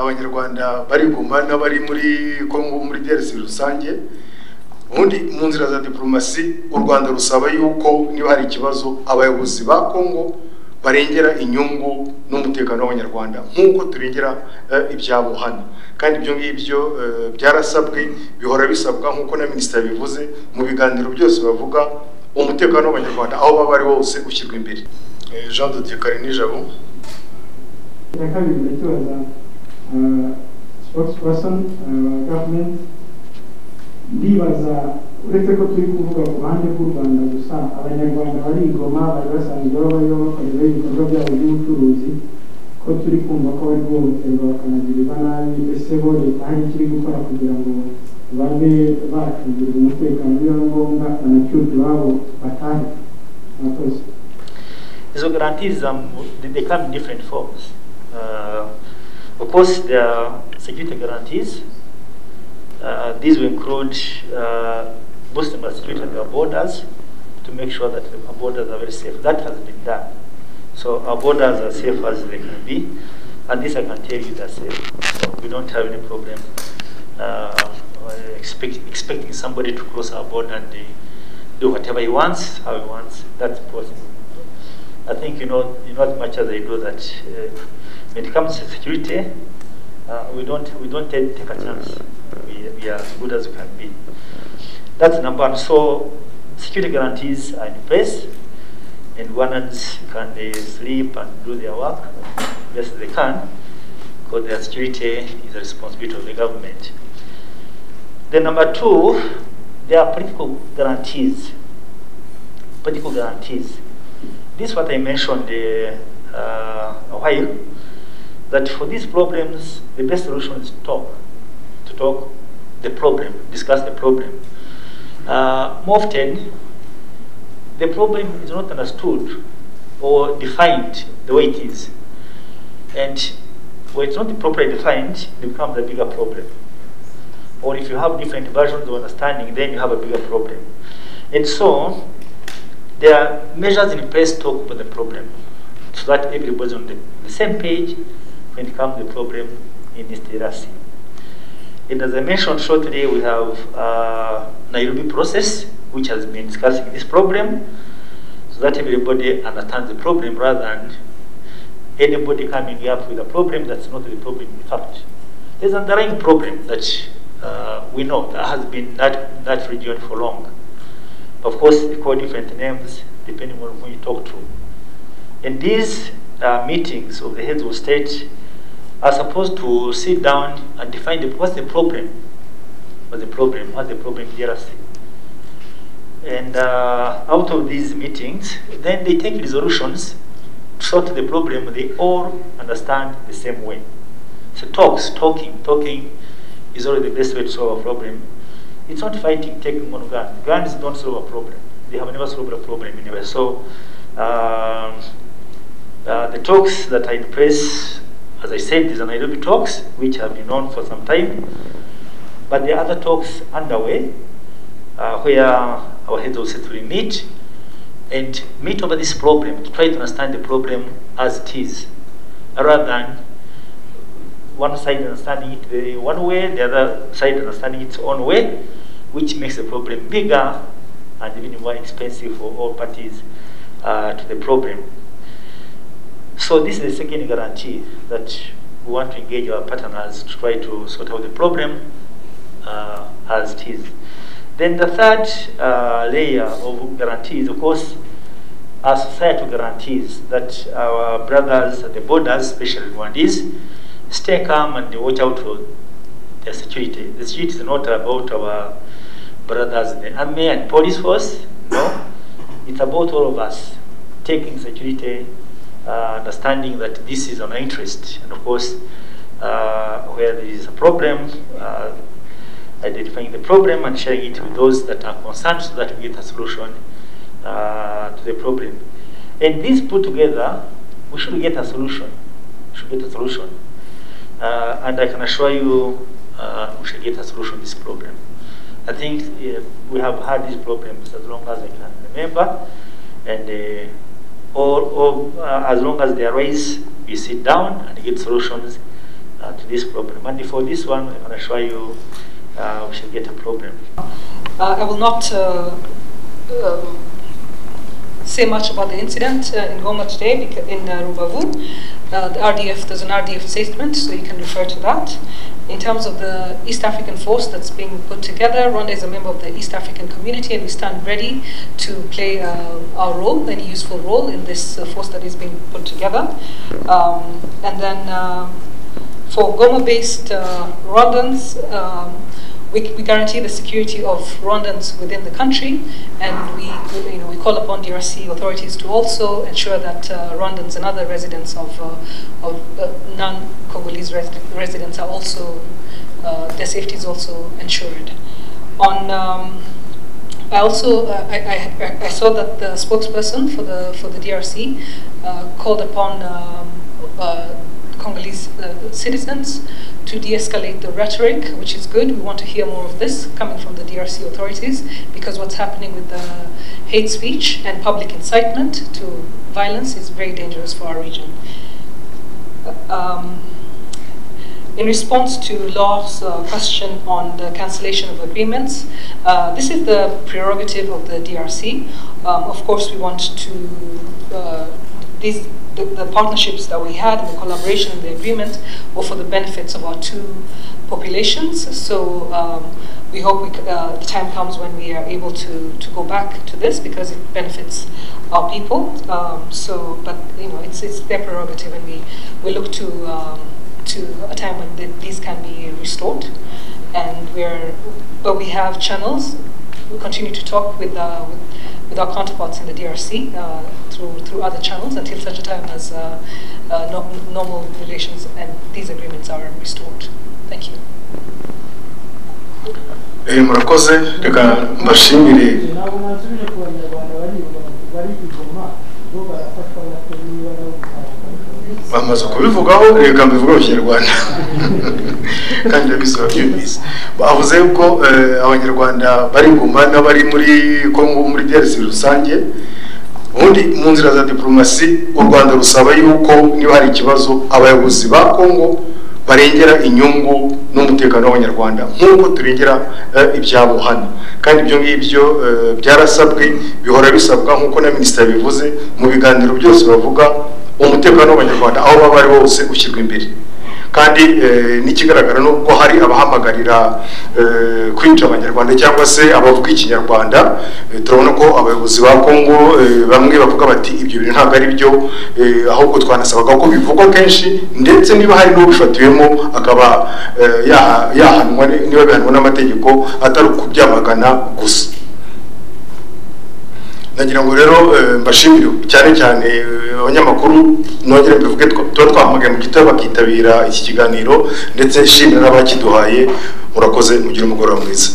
abanyarwanda bari Goma n'abari muri Congo muri DRC rusange. Ubundi mu nzira za diplomasi u Rwanda rusaba yuko niba hari ikibazo abayobozi ba Congo barengera inyungu n'umutekano w'abanyarwanda nk'uko turengera ibyabo hano, kandi ibyo ngibyo byarasabwe bihora bisabwa nk'uko na minisitiri bivuze mu biganiro byose bavuga umutekano w'abanyarwanda aho baba ari wose ushyirwa imbere. Jean de Dieu Karinijabo spokesperson government ndibaza uretse ko turi kuvuga ku ruhande rw'u Rwanda gusa abanyarwanda bari i Goma bari basanzwe babayo bakorera ibikorwa byabo by'ubucuruzi ko turi kumva ko bari guhohoterwa bakanagirirwa nabi, ese bo leta hari ikiri gukora kugira ngo babe bacungira umutekano biba ngombwa banacyuke iwabo batahe? Murakoze. Izo guarantees they come in different forms. Of course, there are security guarantees. These will include boosting the security of our borders to make sure that our borders are very safe. That has been done. So our borders are safe as they can be, and this I can tell you they're safe. So we don't have any problem expecting somebody to cross our border and do whatever he wants, how he wants. That's possible. I think you know as much as I do that when it comes to security, we don't take a chance. We are as good as we can be. That's number one. So security guarantees are in place, and Rwandans can they sleep and do their work? Yes, they can, because their security is a responsibility of the government. Then number two, there are political guarantees. Political guarantees. This is what I mentioned a while, that for these problems, the best solution is to talk the problem, discuss the problem. More often, the problem is not understood or defined the way it is. And when it's not properly defined, it becomes a bigger problem. Or if you have different versions of understanding, then you have a bigger problem. And so, there are measures in place to talk about the problem, so that everybody's on the same page when it comes to the problem in this literacy. And as I mentioned shortly, we have Nairobi process, which has been discussing this problem, so that everybody understands the problem rather than anybody coming up with a problem that's not the problem in fact. There's an underlying problem that we know that has been that region for long. Of course, they call different names depending on who you talk to. And these meetings of the heads of state are supposed to sit down and define what's the problem. What's the problem here? And out of these meetings, then they take resolutions to sort the problem they all understand the same way. So talking is always the best way to solve a problem. It's not fighting, taking one gun. Guns don't solve a problem. They have never solved a problem anyway. So the talks that are in place, as I said, these are Nairobi talks, which have been on for some time. But there are other talks underway where our heads of state will meet and meet over this problem to try to understand the problem as it is, rather than one side understanding it one way, the other side understanding its own way, which makes the problem bigger and even more expensive for all parties to the problem. So this is the second guarantee, that we want to engage our partners to try to sort out the problem as it is. Then the third layer of guarantees, of course, are societal guarantees that our brothers at the borders, especially Rwandese, stay calm and they watch out for their security. The security is not about our brothers in the army and police force, no. It's about all of us taking security, understanding that this is an interest, and of course, where there is a problem, identifying the problem and sharing it with those that are concerned so that we get a solution to the problem. And these put together, we should get a solution. And I can assure you, we should get a solution to this problem. I think we have had these problems as long as I can remember, and as long as they arise, we sit down and get solutions to this problem. And for this one, I'm going to show you we should get a problem. I will not say much about the incident in Goma today, in Rubavu. There's an RDF statement, so you can refer to that. In terms of the East African force that's being put together, Rwanda is a member of the East African community, and we stand ready to play our role, any useful role in this force that is being put together. And then for Goma-based Rwandans, we guarantee the security of Rwandans within the country, and we call upon DRC authorities to also ensure that Rwandans and other residents of non-Congolese residents are also their safety is also ensured. On I saw that the spokesperson for the DRC called upon Congolese citizens to de-escalate the rhetoric, which is good. We want to hear more of this coming from the DRC authorities, because what's happening with the hate speech and public incitement to violence is very dangerous for our region. In response to Law's question on the cancellation of agreements, this is the prerogative of the DRC. Of course, we want to the partnerships that we had and the collaboration and the agreement were for the benefits of our two populations. So we hope the time comes when we are able to go back to this, because it benefits our people. But it's their prerogative, and we look to a time when these can be restored. And but we have channels. We continue to talk with our counterparts in the DRC through other channels until such a time as normal relations and these agreements are restored. Thank you. Murakoze, reka mbashimire. Bamaze kubivugaho, reka mbivuge mu Kinyarwanda kandi ndabisobanura. Bavuze ko abanyarwanda bari Goma n'abari muri Congo muri DRC rusange, ubundi mu nzira za diplomasi u Rwanda rusaba yuko niba hari ikibazo abayobozi ba Congo barengera inyungu n'umutekano w'abanyarwanda nk'uko turengera ibyabo hano, kandi ibyo ngibyo byarasabwe, bihora bisabwa nk'uko na minisitiri bivuze mu biganiro byose bavuga umutekano w'abanyarwanda aho baba ari hose ushyirwa imbere. Kandi n'ikigaragara n'ubwo hari abahamagarira kwinjira abanyarwanda cyangwa se abavuga ikinyarwanda, turabona ko abayobozi ba Congo bamwe bavuga bati ibyo bintu ntabwo ari byo, ahubwo twanasabaga ko bivugwa kenshi, ndetse niba hari n'ubifatiwemo akaba yahanwa niba bihanwa n'amategeko atari ukubyamagana gusa. Nagira ngo rero mbashimire cyane cyane abanyamakuru, nongere mbivuge tuba twahamagaye mu gitabo bakitabira iki kiganiro, ndetse shimira n'abakiduhaye. Murakoze, mugire umugoroba mwiza.